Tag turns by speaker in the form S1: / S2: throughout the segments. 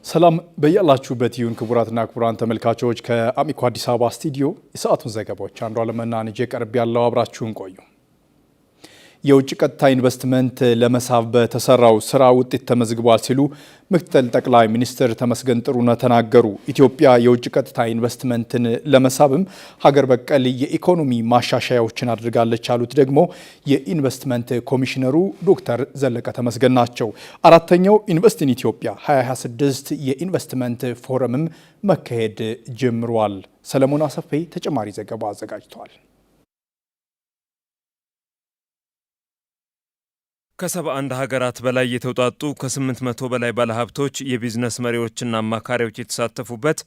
S1: ሰላም በያላችሁበት ይሁን ክቡራትና ክቡራን ተመልካቾች ከአሚኮ አዲስ አበባ ስቱዲዮ የሰዓቱን ዘገባዎች አንዷለም ነጄ ቀርብ ያለው አብራችሁን ቆዩ። የውጭ ቀጥታ ኢንቨስትመንት ለመሳብ በተሰራው ስራ ውጤት ተመዝግቧል ሲሉ ምክትል ጠቅላይ ሚኒስትር ተመስገን ጥሩነህ ተናገሩ። ኢትዮጵያ የውጭ ቀጥታ ኢንቨስትመንትን ለመሳብም ሀገር በቀል የኢኮኖሚ ማሻሻያዎችን አድርጋለች ያሉት ደግሞ የኢንቨስትመንት ኮሚሽነሩ ዶክተር ዘለቀ ተመስገን ናቸው። አራተኛው ኢንቨስት ኢን ኢትዮጵያ 2026 የኢንቨስትመንት ፎረምም መካሄድ ጀምሯል። ሰለሞን አሰፌ ተጨማሪ ዘገባ አዘጋጅቷል።
S2: ከ71 ሀገራት በላይ የተውጣጡ ከ800 በላይ ባለሀብቶች የቢዝነስ መሪዎችና አማካሪዎች የተሳተፉበት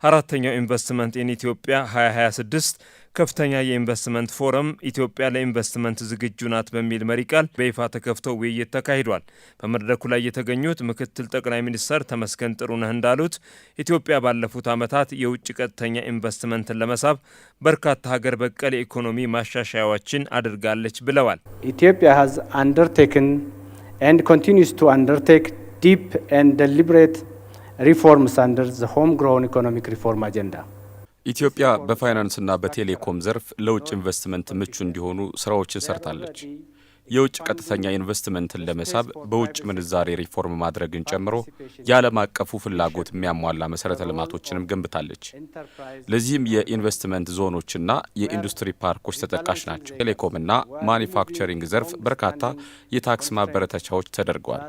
S2: አራተኛው ኢንቨስትመንት ኢን ኢትዮጵያ 2026 ከፍተኛ የኢንቨስትመንት ፎረም ኢትዮጵያ ለኢንቨስትመንት ዝግጁ ናት በሚል መሪ ቃል በይፋ ተከፍቶ ውይይት ተካሂዷል። በመድረኩ ላይ የተገኙት ምክትል ጠቅላይ ሚኒስትር ተመስገን ጥሩነህ እንዳሉት ኢትዮጵያ ባለፉት ዓመታት የውጭ ቀጥተኛ ኢንቨስትመንትን ለመሳብ በርካታ ሀገር በቀል የኢኮኖሚ ማሻሻያዎችን አድርጋለች ብለዋል።
S3: ኢትዮጵያ has undertaken and continues to undertake deep and deliberate reforms under the homegrown economic reform agenda.
S4: ኢትዮጵያ በፋይናንስና በቴሌኮም ዘርፍ ለውጭ ኢንቨስትመንት ምቹ እንዲሆኑ ስራዎችን ሰርታለች። የውጭ ቀጥተኛ ኢንቨስትመንትን ለመሳብ በውጭ ምንዛሬ ሪፎርም ማድረግን ጨምሮ የዓለም አቀፉ ፍላጎት የሚያሟላ መሰረተ ልማቶችንም ገንብታለች። ለዚህም የኢንቨስትመንት ዞኖችና የኢንዱስትሪ ፓርኮች ተጠቃሽ ናቸው። ቴሌኮምና ማኒፋክቸሪንግ ዘርፍ በርካታ የታክስ ማበረታቻዎች ተደርገዋል።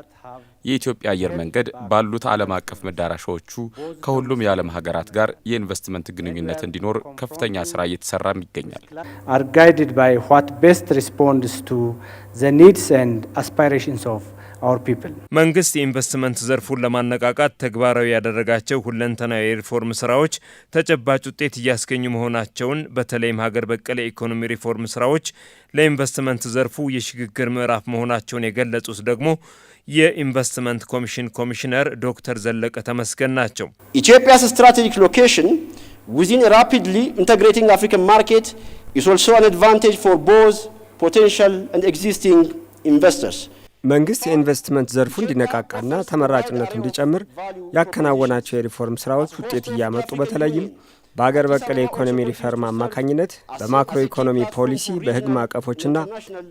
S4: የኢትዮጵያ አየር መንገድ ባሉት ዓለም አቀፍ መዳረሻዎቹ ከሁሉም የዓለም ሀገራት ጋር የኢንቨስትመንት ግንኙነት እንዲኖር ከፍተኛ ስራ እየተሰራም ይገኛል።
S3: are guided by what best responds to the needs and aspirations of our people.
S2: መንግስት የኢንቨስትመንት ዘርፉን ለማነቃቃት ተግባራዊ ያደረጋቸው ሁለንተናዊ የሪፎርም ስራዎች ተጨባጭ ውጤት እያስገኙ መሆናቸውን በተለይም ሀገር በቀል የኢኮኖሚ ሪፎርም ስራዎች ለኢንቨስትመንት ዘርፉ የሽግግር ምዕራፍ መሆናቸውን የገለጹት ደግሞ የኢንቨስትመንት ኮሚሽን ኮሚሽነር ዶክተር ዘለቀ ተመስገን ናቸው።
S5: Ethiopia's strategic location within a rapidly integrating African market is also an advantage for both potential and existing investors.
S3: መንግስት የኢንቨስትመንት ዘርፉ እንዲነቃቃና ተመራጭነቱ እንዲጨምር ያከናወናቸው የሪፎርም ስራዎች ውጤት እያመጡ በተለይም በአገር በቀል የኢኮኖሚ ሪፎርም አማካኝነት በማክሮ ኢኮኖሚ ፖሊሲ በህግ ማዕቀፎችና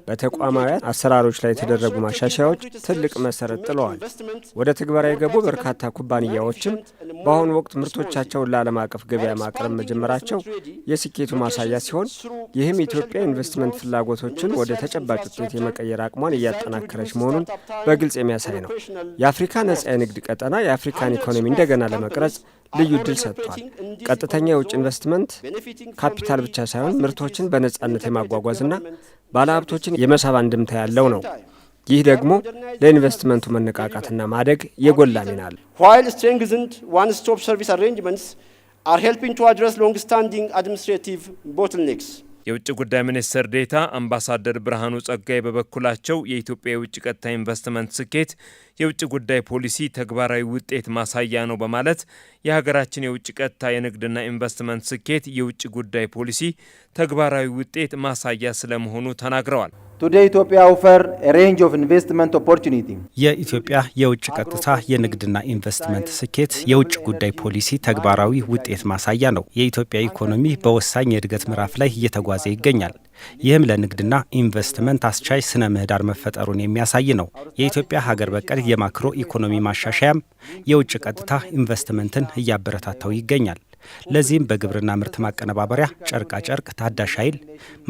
S3: በተቋማዊ አሰራሮች ላይ የተደረጉ ማሻሻያዎች ትልቅ መሰረት ጥለዋል። ወደ ትግበራ የገቡ በርካታ ኩባንያዎችም በአሁኑ ወቅት ምርቶቻቸውን ለዓለም አቀፍ ገበያ ማቅረብ መጀመራቸው የስኬቱ ማሳያ ሲሆን ይህም ኢትዮጵያ ኢንቨስትመንት ፍላጎቶችን ወደ ተጨባጭ ውጤት የመቀየር አቅሟን እያጠናከረች መሆኑን በግልጽ የሚያሳይ ነው። የአፍሪካ ነጻ የንግድ ቀጠና የአፍሪካን ኢኮኖሚ እንደገና ለመቅረጽ ልዩ ዕድል ሰጥቷል። ቀጥተኛ የውጭ ኢንቨስትመንት ካፒታል ብቻ ሳይሆን ምርቶችን በነጻነት የማጓጓዝና ባለሀብቶችን የመሳብ አንድምታ ያለው ነው። ይህ ደግሞ ለኢንቨስትመንቱ መነቃቃትና ማደግ የጎላ ሚና አለው።
S5: While strengthened one-stop service arrangements are helping to address long-standing administrative bottlenecks.
S2: የውጭ ጉዳይ ሚኒስትር ዴኤታ አምባሳደር ብርሃኑ ጸጋይ በበኩላቸው የኢትዮጵያ የውጭ ቀጥታ ኢንቨስትመንት ስኬት የውጭ ጉዳይ ፖሊሲ ተግባራዊ ውጤት ማሳያ ነው በማለት የሀገራችን የውጭ ቀጥታ የንግድና ኢንቨስትመንት ስኬት የውጭ ጉዳይ ፖሊሲ ተግባራዊ ውጤት ማሳያ ስለመሆኑ ተናግረዋል።
S6: Today Ethiopia offer a range of investment opportunity.
S7: የኢትዮጵያ የውጭ ቀጥታ የንግድና ኢንቨስትመንት ስኬት የውጭ ጉዳይ ፖሊሲ ተግባራዊ ውጤት ማሳያ ነው። የኢትዮጵያ ኢኮኖሚ በወሳኝ የእድገት ምዕራፍ ላይ እየተጓዘ ይገኛል። ይህም ለንግድና ኢንቨስትመንት አስቻይ ስነ ምህዳር መፈጠሩን የሚያሳይ ነው። የኢትዮጵያ ሀገር በቀል የማክሮ ኢኮኖሚ ማሻሻያም የውጭ ቀጥታ ኢንቨስትመንትን እያበረታታው ይገኛል። ለዚህም በግብርና ምርት ማቀነባበሪያ፣ ጨርቃጨርቅ፣ ታዳሽ ኃይል፣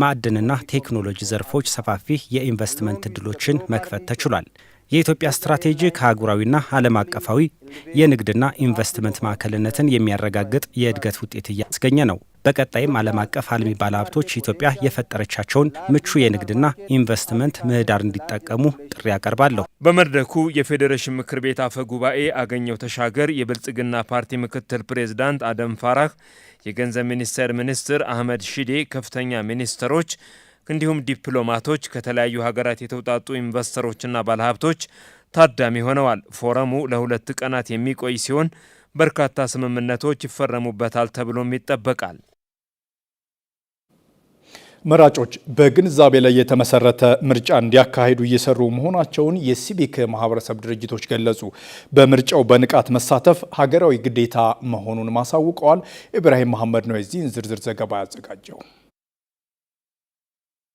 S7: ማዕድንና ቴክኖሎጂ ዘርፎች ሰፋፊ የኢንቨስትመንት እድሎችን መክፈት ተችሏል። የኢትዮጵያ ስትራቴጂ ከአህጉራዊና ዓለም አቀፋዊ የንግድና ኢንቨስትመንት ማዕከልነትን የሚያረጋግጥ የእድገት ውጤት እያስገኘ ነው። በቀጣይም ዓለም አቀፍ አልሚ ባለሀብቶች ኢትዮጵያ የፈጠረቻቸውን ምቹ የንግድና ኢንቨስትመንት ምህዳር እንዲጠቀሙ ጥሪ ያቀርባለሁ።
S2: በመድረኩ የፌዴሬሽን ምክር ቤት አፈ ጉባኤ አገኘው ተሻገር፣ የብልጽግና ፓርቲ ምክትል ፕሬዝዳንት አደም ፋራህ፣ የገንዘብ ሚኒስትር አህመድ ሺዴ፣ ከፍተኛ ሚኒስትሮች እንዲሁም ዲፕሎማቶች፣ ከተለያዩ ሀገራት የተውጣጡ ኢንቨስተሮችና ባለሀብቶች ታዳሚ ሆነዋል። ፎረሙ ለ2 ቀናት የሚቆይ ሲሆን በርካታ ስምምነቶች ይፈረሙበታል ተብሎም ይጠበቃል።
S1: መራጮች በግንዛቤ ላይ የተመሰረተ ምርጫ እንዲያካሂዱ እየሰሩ መሆናቸውን የሲቪክ ማህበረሰብ ድርጅቶች ገለጹ። በምርጫው በንቃት መሳተፍ ሀገራዊ ግዴታ መሆኑን አሳውቀዋል። ኢብራሂም መሐመድ ነው የዚህን ዝርዝር ዘገባ ያዘጋጀው።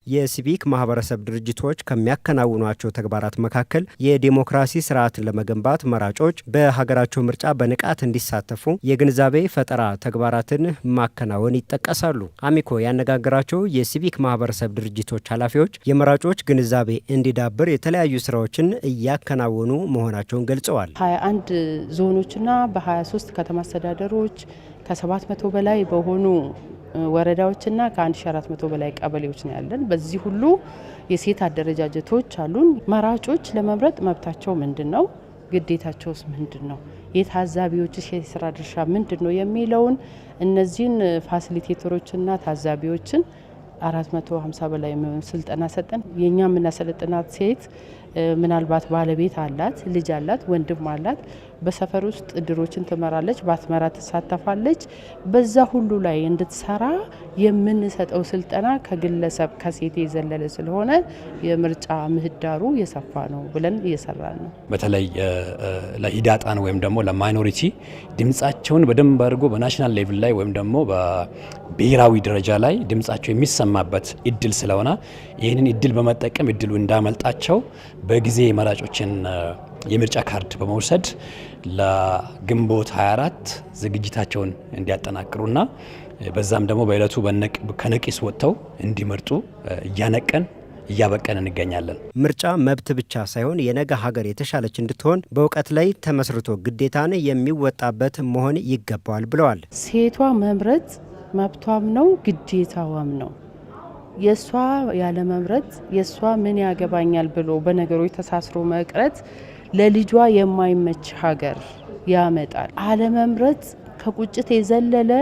S3: የሲቪክ ማህበረሰብ ድርጅቶች ከሚያከናውኗቸው ተግባራት መካከል የዲሞክራሲ ስርዓትን ለመገንባት መራጮች በሀገራቸው ምርጫ በንቃት እንዲሳተፉ የግንዛቤ ፈጠራ ተግባራትን ማከናወን ይጠቀሳሉ። አሚኮ ያነጋገራቸው የሲቪክ ማህበረሰብ ድርጅቶች ኃላፊዎች የመራጮች ግንዛቤ እንዲዳብር የተለያዩ ስራዎችን እያከናወኑ መሆናቸውን ገልጸዋል።
S8: 21 ዞኖችና በ23 ከተማ አስተዳደሮች ከ700 በላይ በሆኑ ወረዳዎችና ከ1400 በላይ ቀበሌዎች ነው ያለን። በዚህ ሁሉ የሴት አደረጃጀቶች አሉን። መራጮች ለመምረጥ መብታቸው ምንድነው? ግዴታቸውስ ምንድነው? የታዛቢዎችስ የስራ ድርሻ ምንድነው የሚለውን እነዚህን ፋሲሊቴተሮችና ታዛቢዎችን 450 በላይ ስልጠና ሰጠን። የኛ የምናሰለጥናት ሴት ምናልባት ባለቤት አላት፣ ልጅ አላት፣ ወንድም አላት። በሰፈር ውስጥ እድሮችን ትመራለች፣ ባትመራ ትሳተፋለች። በዛ ሁሉ ላይ እንድትሰራ የምንሰጠው ስልጠና ከግለሰብ ከሴት የዘለለ ስለሆነ የምርጫ ምህዳሩ የሰፋ ነው ብለን እየሰራን ነው።
S9: በተለይ ለሂዳጣን ወይም ደግሞ ለማይኖሪቲ ድምጻቸውን በደንብ አድርጎ በናሽናል ሌቭል ላይ ወይም ደግሞ በብሔራዊ ደረጃ ላይ ድምጻቸው የሚሰማበት እድል ስለሆነ ይህንን እድል በመጠቀም እድሉ እንዳመልጣቸው በጊዜ መራጮችን የምርጫ ካርድ በመውሰድ ለግንቦት 24 ዝግጅታቸውን እንዲያጠናቅሩና በዛም ደግሞ በእለቱ ከነቂስ ወጥተው እንዲመርጡ እያበቀን እንገኛለን።
S3: ምርጫ መብት ብቻ ሳይሆን የነገ ሀገር የተሻለች እንድትሆን በእውቀት ላይ ተመስርቶ ግዴታን የሚወጣበት መሆን ይገባዋል ብለዋል።
S8: ሴቷ መምረጥ መብቷም ነው ግዴታዋም ነው። የሷ ያለ መምረጥ የሷ ምን ያገባኛል ብሎ በነገሮች ተሳስሮ መቅረት ለልጇ የማይመች ሀገር ያመጣል። አለመምረጥ ከቁጭት የዘለለ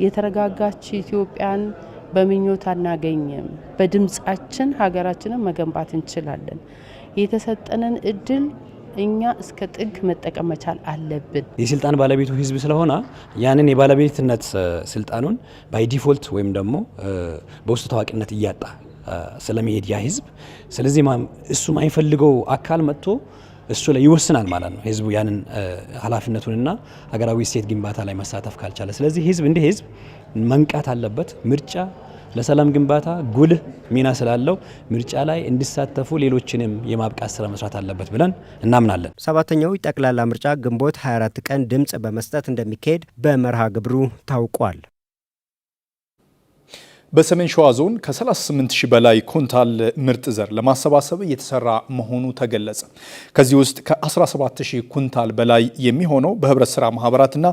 S8: የተረጋጋች ኢትዮጵያን በምኞት አናገኝም። በድምጻችን ሀገራችንን መገንባት እንችላለን። የተሰጠንን እድል እኛ እስከ ጥግ መጠቀም መቻል አለብን።
S9: የስልጣን ባለቤቱ ህዝብ ስለሆነ ያንን የባለቤትነት ስልጣኑን ባይ ዲፎልት ወይም ደግሞ በውስጥ ታዋቂነት እያጣ ስለሚሄድ ያ ህዝብ፣ ስለዚህ እሱ የማይፈልገው አካል መጥቶ እሱ ላይ ይወስናል ማለት ነው። ህዝቡ ያንን ኃላፊነቱንና ሀገራዊ እሴት ግንባታ ላይ መሳተፍ ካልቻለ፣ ስለዚህ ህዝብ እንደ ህዝብ መንቃት አለበት። ምርጫ ለሰላም ግንባታ ጉልህ ሚና ስላለው ምርጫ ላይ እንዲሳተፉ ሌሎችንም የማብቃት ስራ መስራት አለበት ብለን እናምናለን። 7ኛው ጠቅላላ ምርጫ ግንቦት 24 ቀን ድምጽ በመስጠት እንደሚካሄድ በመርሃ ግብሩ ታውቋል።
S1: በሰሜን ሸዋ ዞን ከ38 ሺህ በላይ ኩንታል ምርጥ ዘር ለማሰባሰብ እየተሰራ መሆኑ ተገለጸ። ከዚህ ውስጥ ከ17 ሺህ ኩንታል በላይ የሚሆነው በህብረት ስራ ማህበራትና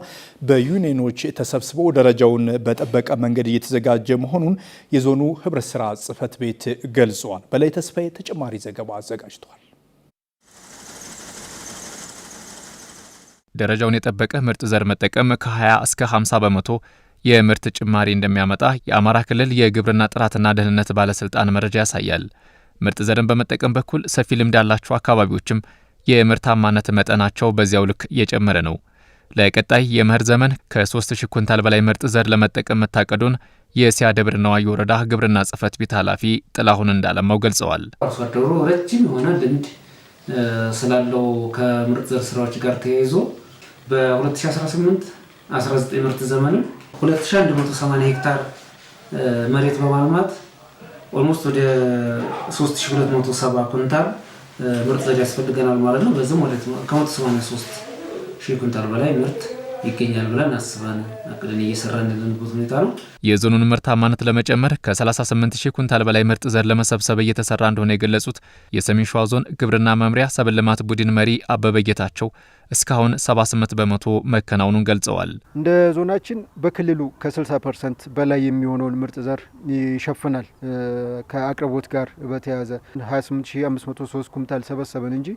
S1: በዩኒየኖች ተሰብስበው ደረጃውን በጠበቀ መንገድ እየተዘጋጀ መሆኑን የዞኑ ህብረት ስራ ጽህፈት ቤት ገልጿል። በላይ ተስፋዬ ተጨማሪ ዘገባ አዘጋጅቷል።
S10: ደረጃውን የጠበቀ ምርጥ ዘር መጠቀም ከ20 እስከ 50 በመቶ የምርት ጭማሪ እንደሚያመጣ የአማራ ክልል የግብርና ጥራትና ደህንነት ባለስልጣን መረጃ ያሳያል። ምርጥ ዘርን በመጠቀም በኩል ሰፊ ልምድ ያላቸው አካባቢዎችም የምርታማነት መጠናቸው በዚያው ልክ እየጨመረ ነው። ለቀጣይ የመኸር ዘመን ከ3000 ኩንታል በላይ ምርጥ ዘር ለመጠቀም መታቀዱን የሲያ ደብረ ነዋይ ወረዳ ግብርና ጽህፈት ቤት ኃላፊ ጥላሁን እንዳለማው ገልጸዋል።
S11: አርሶ አደሩ ረጅም የሆነ ልምድ ስላለው ከምርጥ ዘር ስራዎች ጋር ተያይዞ በ2018 19 ምርት ዘመን 2180 ሄክታር መሬት በማልማት ኦልሞስት ወደ 3270 ኩንታል ምርጥ ዘር ያስፈልገናል ማለት ነው። በዚህም ወደ ከ183 ሺህ ኩንታል በላይ ምርት ይገኛል ብለን አስበን አቅደን እየሰራን ያለንበት ሁኔታ ነው።
S10: የዞኑን ምርታማነት ለመጨመር ከ38000 ኩንታል በላይ ምርጥ ዘር ለመሰብሰብ እየተሰራ እንደሆነ የገለጹት የሰሜን ሸዋ ዞን ግብርና መምሪያ ሰብል ልማት ቡድን መሪ አበበ ጌታቸው እስካሁን 78 በመቶ መከናወኑን ገልጸዋል።
S12: እንደ ዞናችን በክልሉ ከ60% በላይ የሚሆነውን ምርጥ ዘር ይሸፍናል። ከአቅርቦት ጋር በተያያዘ 28503 ኩንታል ሰበሰበን እንጂ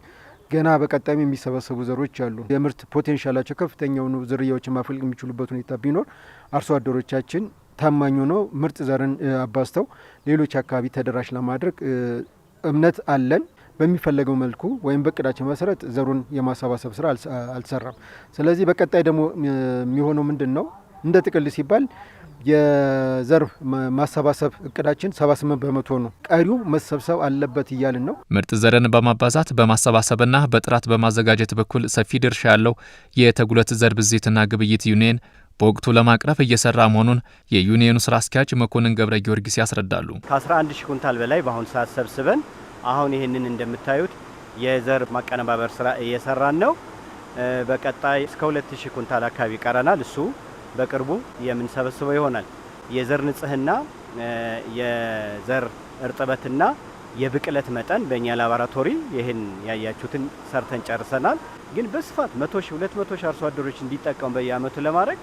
S12: ገና በቀጣይም የሚሰበሰቡ ዘሮች አሉ። የምርት ፖቴንሻላቸው ከፍተኛ የሆኑ ዝርያዎችን ማፈልቅ የሚችሉበት ሁኔታ ቢኖር አርሶ አደሮቻችን ታማኝ ሆነው ምርጥ ዘርን አባዝተው ሌሎች አካባቢ ተደራሽ ለማድረግ እምነት አለን። በሚፈለገው መልኩ ወይም በቅዳችን መሰረት ዘሩን የማሰባሰብ ስራ አልሰራም። ስለዚህ በቀጣይ ደግሞ የሚሆነው ምንድነው? እንደ ጥቅል ሲባል የዘር ማሰባሰብ እቅዳችን 78 በመቶ ነው። ቀሪው መሰብሰብ አለበት እያልን ነው።
S10: ምርጥ ዘርን በማባዛት በማሰባሰብና በጥራት በማዘጋጀት በኩል ሰፊ ድርሻ ያለው የተጉለት ዘር ብዜትና ግብይት ዩኒየን በወቅቱ ለማቅረብ እየሰራ መሆኑን የዩኒየኑ ስራ አስኪያጅ መኮንን ገብረ ጊዮርጊስ ያስረዳሉ።
S13: ከ11000 ኩንታል በላይ በአሁኑ ሰዓት ሰብስበን አሁን ይህንን እንደምታዩት የዘር ማቀነባበር ስራ እየሰራን ነው። በቀጣይ እስከ 2000 ኩንታል አካባቢ ይቀረናል። እሱ በቅርቡ የምንሰበስበው ይሆናል። የዘር ንጽህና፣ የዘር እርጥበትና የብቅለት መጠን በእኛ ላቦራቶሪ ይህን ያያችሁትን ሰርተን ጨርሰናል። ግን በስፋት 100,000 200,000 አርሶ አደሮች እንዲጠቀሙ በየአመቱ ለማድረግ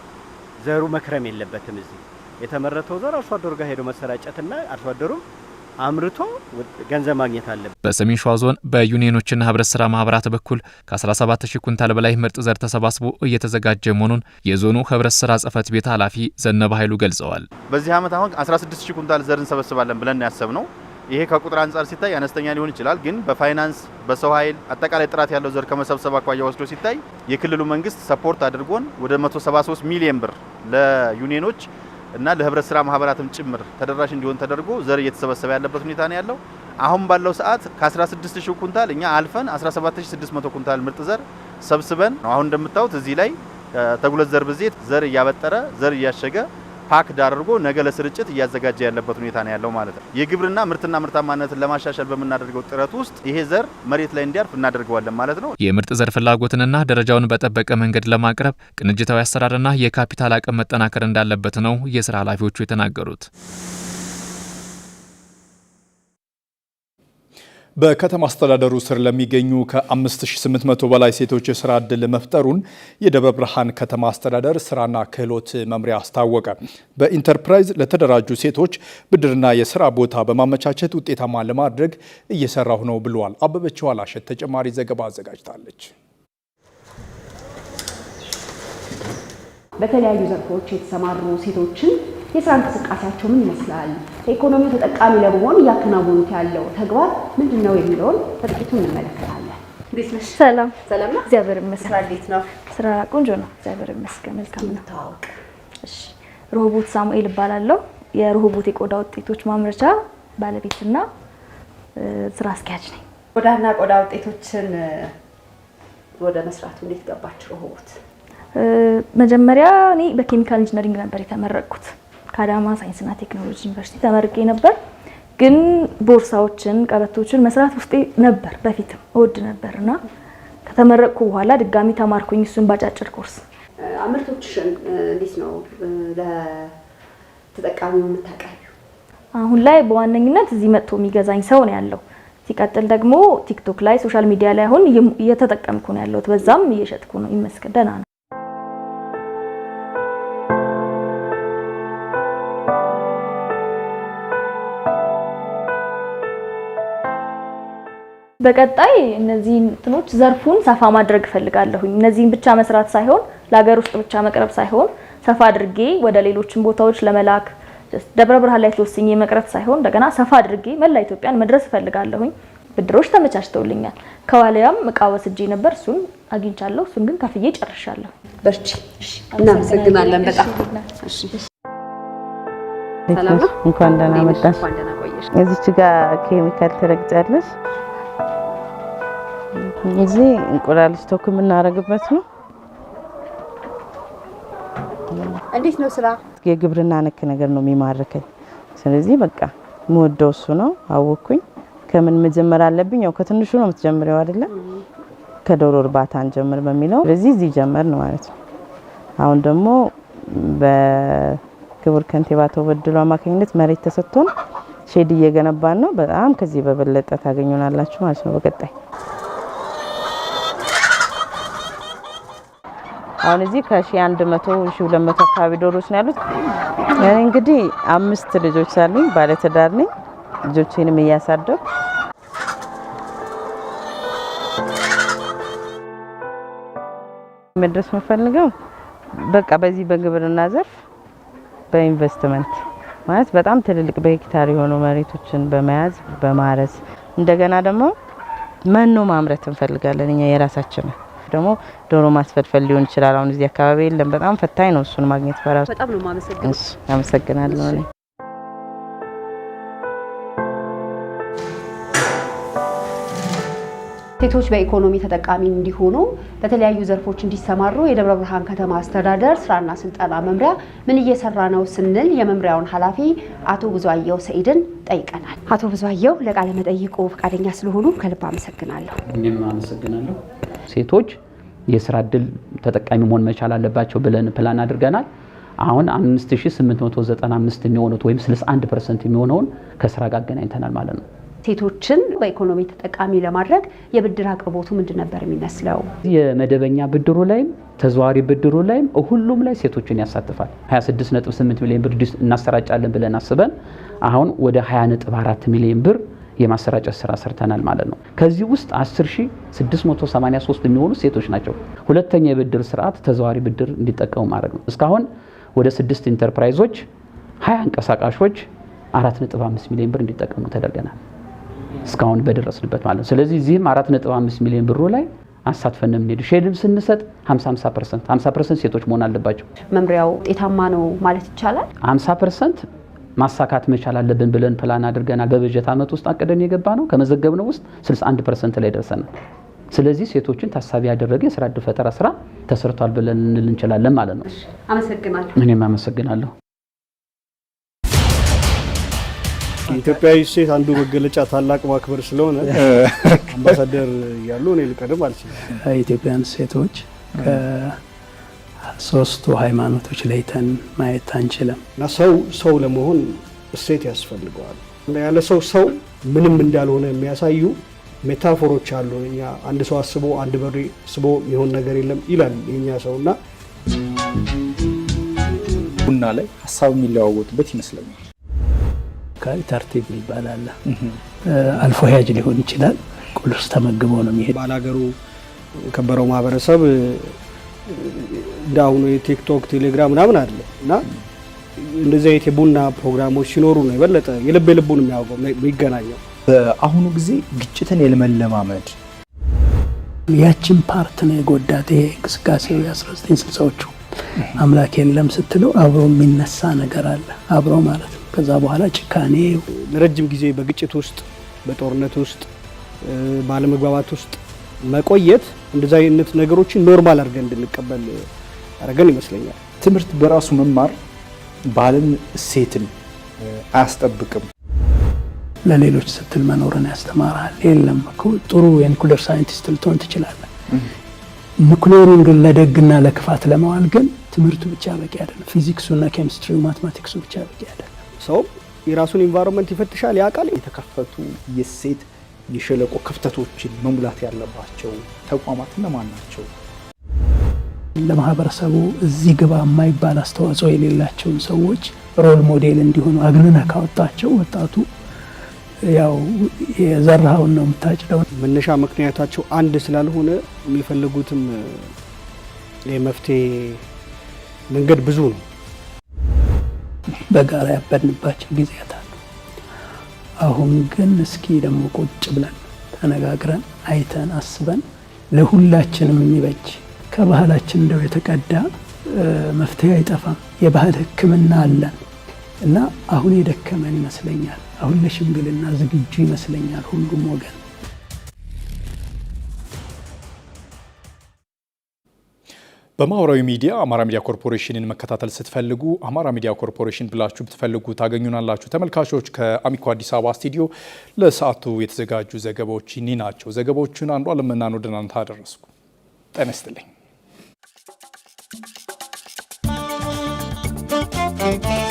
S13: ዘሩ መክረም የለበትም። እዚህ የተመረተው ዘር አርሶ አደሩ ጋር ሄዶ መሰራጨትና አርሶ አደሩም አምርቶ ገንዘብ ማግኘት አለበት።
S10: በሰሜን ሸዋ ዞን በዩኒየኖችና ህብረት ስራ ማህበራት በኩል ከ17000 ኩንታል በላይ ምርጥ ዘር ተሰባስቦ እየተዘጋጀ መሆኑን የዞኑ ህብረት ስራ ጽህፈት ቤት ኃላፊ ዘነበ ኃይሉ ገልጸዋል።
S14: በዚህ አመት አሁን 16000 ኩንታል ዘር እንሰበስባለን ብለን ያሰብነው ይሄ ከቁጥር አንጻር ሲታይ አነስተኛ ሊሆን ይችላል። ግን በፋይናንስ በሰው ኃይል አጠቃላይ ጥራት ያለው ዘር ከመሰብሰብ አኳያ ወስዶ ሲታይ የክልሉ መንግስት ሰፖርት አድርጎን ወደ 173 ሚሊዮን ብር ለዩኒየኖች እና ለህብረት ስራ ማህበራትም ጭምር ተደራሽ እንዲሆን ተደርጎ ዘር እየተሰበሰበ ያለበት ሁኔታ ነው ያለው። አሁን ባለው ሰዓት ከ16000 ኩንታል እኛ አልፈን 17600 ኩንታል ምርጥ ዘር ሰብስበን ነው። አሁን እንደምታዩት እዚህ ላይ ተጉለት ዘር ብዜት ዘር እያበጠረ ዘር እያሸገ ፓክ ዳርጎ ነገ ለስርጭት እያዘጋጀ ያለበት ሁኔታ ነው ያለው ማለት ነው። የግብርና ምርትና ምርታማነትን ለማሻሻል በመናደርገው ጥረት ውስጥ ይሄ ዘር መሬት ላይ እንዲያርፍ እናደርገዋለን ማለት ነው።
S10: የምርጥ ዘር ፍላጎትንና ደረጃውን በጠበቀ መንገድ ለማቅረብ ቅንጅታዊ አሰራርና የካፒታል አቅም መጠናከር እንዳለበት ነው የስራ ኃላፊዎቹ የተናገሩት።
S1: በከተማ አስተዳደሩ ስር ለሚገኙ ከ5800 በላይ ሴቶች የስራ ዕድል መፍጠሩን የደብረ ብርሃን ከተማ አስተዳደር ስራና ክህሎት መምሪያ አስታወቀ። በኢንተርፕራይዝ ለተደራጁ ሴቶች ብድርና የስራ ቦታ በማመቻቸት ውጤታማ ለማድረግ እየሰራሁ ነው ብሏል። አበበችው አላሸት ተጨማሪ ዘገባ አዘጋጅታለች።
S15: በተለያዩ ዘርፎች የተሰማሩ ሴቶችን የስራ እንቅስቃሴያቸው ምን ይመስላል፣ ኢኮኖሚው ተጠቃሚ ለመሆን እያከናወኑት ያለው ተግባር ምንድነው የሚለውን በጥቂቱ እንመለከታለን። እንዴት ነሽ?
S16: ሰላም
S15: ሰላም ነው።
S16: እግዚአብሔር ይመስገን።
S15: ስራ እንዴት ነው?
S16: ስራ ቆንጆ ነው፣ እግዚአብሔር ይመስገን። መልካም ነው። ተዋወቅ። እሺ፣ ሮሆቦት ሳሙኤል እባላለሁ። የሮሆቦት የቆዳ ውጤቶች ማምረቻ ባለቤትና ስራ አስኪያጅ ነኝ።
S15: ቆዳና ቆዳ ውጤቶችን ወደ መስራቱ እንዴት ገባችሁ ሮሆቦት?
S16: መጀመሪያ እኔ በኬሚካል ኢንጂነሪንግ ነበር የተመረቅኩት። ከአዳማ ሳይንስና ቴክኖሎጂ ዩኒቨርሲቲ ተመርቄ ነበር። ግን ቦርሳዎችን፣ ቀበቶችን መስራት ውስጤ ነበር፣ በፊትም እወድ ነበርና ከተመረቅኩ በኋላ ድጋሚ ተማርኩኝ እሱን ባጫጭር ኮርስ።
S15: ምርቶችሽን እንዴት ነው ለተጠቃሚው የምታቀርቢው?
S16: አሁን ላይ በዋነኝነት እዚህ መጥቶ የሚገዛኝ ሰው ነው ያለው። ሲቀጥል ደግሞ ቲክቶክ ላይ ሶሻል ሚዲያ ላይ አሁን እየተጠቀምኩ ነው ያለሁት። በዛም እየሸጥኩ ነው። ይመስገን ደህና ነው። በቀጣይ እነዚህ እንትኖች ዘርፉን ሰፋ ማድረግ ፈልጋለሁ። እነዚህን ብቻ መስራት ሳይሆን ለሀገር ውስጥ ብቻ መቅረብ ሳይሆን ሰፋ አድርጌ ወደ ሌሎችም ቦታዎች ለመላክ ደብረ ብርሃን ላይ ተወስኜ መቅረት ሳይሆን እንደገና ሰፋ አድርጌ መላ ኢትዮጵያን መድረስ ፈልጋለሁ። ብድሮች ተመቻችተውልኛል። ከዋሊያም እቃ ወስጄ ነበር፣ እሱን አግኝቻለሁ። እሱን ግን ከፍዬ ጨርሻለሁ።
S15: በርቺ። እናመሰግናለን በጣም። እሺ፣ ሰላም ነው።
S17: እንኳን ደህና መጣሽ። እዚች ጋር ኬሚካል ትረግጫለሽ። እዚህ እንቁላል ስቶክ የምናደርግበት ነው።
S15: እንዴት ነው ስራ?
S17: የግብርና ነክ ነገር ነው የሚማርከኝ። ስለዚህ በቃ የምወደው እሱ ነው። አወኩኝ ከምን መጀመር አለብኝ። ያው ከትንሹ ነው የምትጀምሪው አይደለ? ከዶሮ እርባታ እንጀምር በሚለው ስለዚህ እዚህ ጀመርን ማለት ነው። አሁን ደግሞ በክቡር ከንቲባ ተወድሎ አማካኝነት መሬት ተሰጥቶን ሼድ እየገነባን ነው። በጣም ከዚህ በበለጠ ታገኙናላችሁ ማለት ነው በቀጣይ። አሁን እዚህ ከ1100 1200 አካባቢ ዶሮች ነው ያሉት። እኔ እንግዲህ 5 ልጆች አሉኝ፣ ባለትዳር ነኝ። ልጆቼንም እያሳደኩ መድረስ የምፈልገው በቃ በዚህ በግብርና ዘርፍ በኢንቨስትመንት ማለት በጣም ትልልቅ በሄክታር የሆኑ መሬቶችን በመያዝ በማረስ እንደገና ደግሞ መኖ ማምረት እንፈልጋለን። እኛ የራሳችን ደግሞ ዶሮ ማስፈልፈል ሊሆን ይችላል። አሁን እዚህ አካባቢ የለም፣ በጣም ፈታኝ ነው እሱን ማግኘት በራሱ።
S15: በጣም ነው ማመሰግነው።
S17: አመሰግናለሁ እኔ
S15: ሴቶች በኢኮኖሚ ተጠቃሚ እንዲሆኑ በተለያዩ ዘርፎች እንዲሰማሩ የደብረ ብርሃን ከተማ አስተዳደር ስራና ስልጠና መምሪያ ምን እየሰራ ነው ስንል የመምሪያውን ኃላፊ አቶ ብዙአየሁ ሰኢድን ጠይቀናል። አቶ ብዙአየሁ ለቃለ መጠይቁ ፈቃደኛ ስለሆኑ ከልብ አመሰግናለሁ።
S18: እኔም አመሰግናለሁ። ሴቶች የስራ እድል ተጠቃሚ መሆን መቻል አለባቸው ብለን ፕላን አድርገናል። አሁን 5895 የሚሆኑት ወይም 61% የሚሆነውን ከስራ ጋር አገናኝተናል ማለት ነው።
S15: ሴቶችን በኢኮኖሚ ተጠቃሚ ለማድረግ የብድር አቅርቦቱ ምንድን ነበር የሚመስለው?
S18: የመደበኛ ብድሩ ላይም ተዘዋዋሪ ብድሩ ላይም ሁሉም ላይ ሴቶችን ያሳትፋል። 26.8 ሚሊዮን ብር እናሰራጫለን ብለን አስበን አሁን ወደ 20.4 ሚሊዮን ብር የማሰራጨት ስራ ሰርተናል ማለት ነው። ከዚህ ውስጥ 10683 የሚሆኑ ሴቶች ናቸው። ሁለተኛ የብድር ስርዓት ተዘዋዋሪ ብድር እንዲጠቀሙ ማድረግ ነው። እስካሁን ወደ 6 ኢንተርፕራይዞች 20 አንቀሳቃሾች 4.5 ሚሊዮን ብር እንዲጠቀሙ ተደርገናል እስካሁን በደረስንበት ማለት ነው። ስለዚህ እዚህም 4.5 ሚሊዮን ብር ላይ አሳትፈን የምንሄድ ሼድም ስንሰጥ 50% ሴቶች መሆን አለባቸው።
S15: መምሪያው ውጤታማ ነው ማለት ይቻላል።
S18: 50% ማሳካት መቻል አለብን ብለን ፕላን አድርገናል። በበጀት ዓመት ውስጥ አቅደን የገባ ነው። ከመዘገብነው ውስጥ 61% ላይ ደርሰናል። ስለዚህ ሴቶችን ታሳቢ ያደረገ የስራ ዕድል ፈጠራ ስራ ተሰርቷል ብለን እንል እንችላለን ማለት ነው።
S15: አመሰግናለሁ።
S18: እኔም አመሰግናለሁ።
S19: ኢትዮጵያዊ ሴት አንዱ መገለጫ ታላቅ ማክበር ስለሆነ አምባሳደር ያሉ እኔ ልቀድም አልችልም።
S20: ኢትዮጵያን ሴቶች ከሶስቱ ሃይማኖቶች ለይተን ማየት አንችልም እና
S19: ሰው ለመሆን እሴት ያስፈልገዋል። ያለ ሰው ምንም እንዳልሆነ የሚያሳዩ ሜታፎሮች አሉ። እኛ አንድ ሰው አስቦ አንድ በሬ ስቦ የሚሆን ነገር የለም ይላል የኛ ሰውና
S1: ቡና ላይ ሀሳብ የሚለዋወጡበት ይመስለኛል።
S20: ተርቲብ ይባላል። አልፎ ሄጅ ሊሆን ይችላል። ቁርስ ተመግበው ነው የሚሄድ።
S19: ባላገሩ ከበረው ማህበረሰብ እንዳሁኑ የቲክቶክ ቴሌግራም ምናምን አለ እና እንደዚህ አይነት የቡና ፕሮግራሞች ሲኖሩ ነው የበለጠ የልብ ልቡን የሚያውቀው የሚገናኘው።
S1: በአሁኑ ጊዜ ግጭትን የለመለማመድ
S20: ያችን ፓርት ነው የጎዳት። ይሄ እንቅስቃሴ 1960ዎቹ አምላክ የለም ስትለው አብሮ የሚነሳ ነገር አለ አብሮ ማለት ነው። ከዛ በኋላ ጭካኔ
S19: ለረጅም ጊዜ በግጭት ውስጥ በጦርነት ውስጥ ባለመግባባት ውስጥ መቆየት እንደዛ አይነት ነገሮችን ኖርማል አድርገን እንድንቀበል አድርገን ይመስለኛል።
S1: ትምህርት በራሱ መማር ባህልን እሴትን አያስጠብቅም።
S20: ለሌሎች ስትል መኖርን ያስተማራል። የለም እኮ ጥሩ የኒኩሌር ሳይንቲስት ልትሆን ትችላለህ። ኒኩሌሩን ግን ለደግና ለክፋት ለማዋል ግን ትምህርቱ ብቻ በቂ አይደለም። ፊዚክሱና ኬሚስትሪው ማትማቲክሱ ብቻ በቂ አይደለም።
S19: ሰው የራሱን ኢንቫይሮንመንት ይፈትሻል፣ ያውቃል።
S1: የተከፈቱ የሴት የሸለቆ ክፍተቶችን መሙላት ያለባቸው ተቋማት እነማን ናቸው?
S20: ለማህበረሰቡ እዚህ ግባ የማይባል አስተዋጽኦ የሌላቸውን ሰዎች ሮል ሞዴል እንዲሆኑ አግንነ ካወጣቸው ወጣቱ ያው የዘራውን ነው የምታጭደው።
S19: መነሻ ምክንያታቸው አንድ ስላልሆነ የሚፈልጉትም የመፍትሄ መንገድ ብዙ ነው።
S20: በጋራ ያበድንባቸው ጊዜያት አሉ። አሁን ግን እስኪ ደግሞ ቁጭ ብለን ተነጋግረን አይተን አስበን ለሁላችንም የሚበጅ ከባህላችን እንደው የተቀዳ መፍትሄ አይጠፋም። የባህል ሕክምና አለን እና አሁን የደከመን ይመስለኛል። አሁን ለሽምግልና ዝግጁ ይመስለኛል ሁሉም ወገን።
S1: በማህበራዊ ሚዲያ አማራ ሚዲያ ኮርፖሬሽንን መከታተል ስትፈልጉ አማራ ሚዲያ ኮርፖሬሽን ብላችሁ ብትፈልጉ ታገኙናላችሁ። ተመልካቾች ከአሚኮ አዲስ አበባ ስቱዲዮ ለሰዓቱ የተዘጋጁ ዘገባዎች እኒ ናቸው። ዘገባዎቹን አንዷ ለመናን ወደ እናንተ አደረስኩ። ጤና ይስጥልኝ።
S21: Thank you.